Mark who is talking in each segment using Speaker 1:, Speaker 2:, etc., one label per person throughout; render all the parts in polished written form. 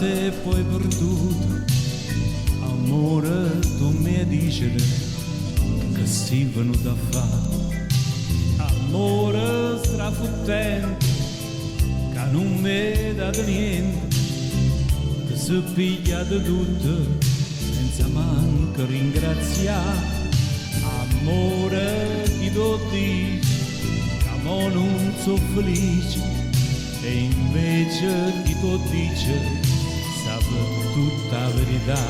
Speaker 1: e poi perduto. Amore, tu mi dici che sei venuto a fare. Amore strafottente, che non mi dà niente, che si piglia di tutto senza manco ringraziare. Amore, chi lo dice, che mo non so felice, e invece chi lo dice, sa tutta la verità.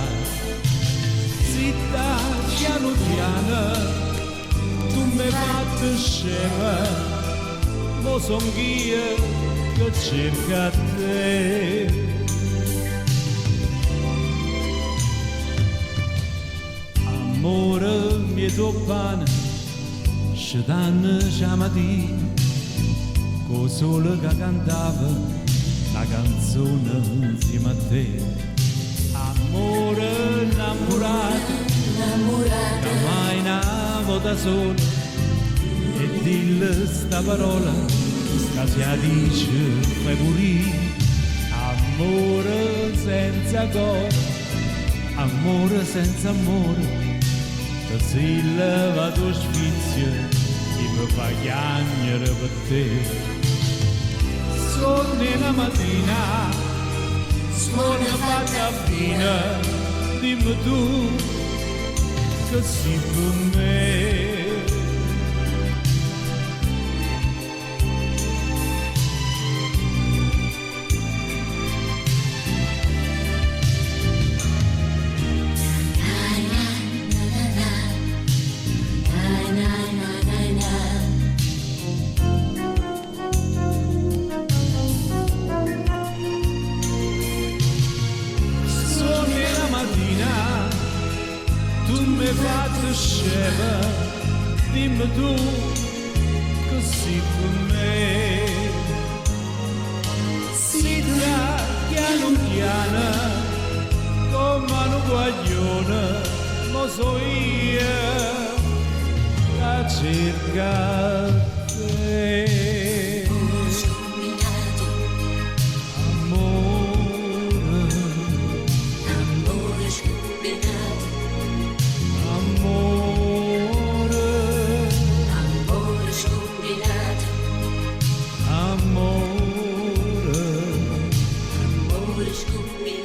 Speaker 1: Zitta, piano piano, tu mi fai scema, mo son io che cerca te. Amore, mi tuo pane, ci danno già mattina, con sole che cantava la canzone insieme a te. Amore innamorato, che mai navo da solo, e dille sta parola che si dice per morire. Amore senza cuore, amore senza amore, che si leva tuo sfizio e mi fa piangere per te. Torni la mattina, suona fatta fine, dimmi tu che sei per me. Tu mi fai scema, dimmi tu che sei per me. Zitta, piano piano, come un guaglione, ma so io a cercare te.
Speaker 2: Amore scombinato.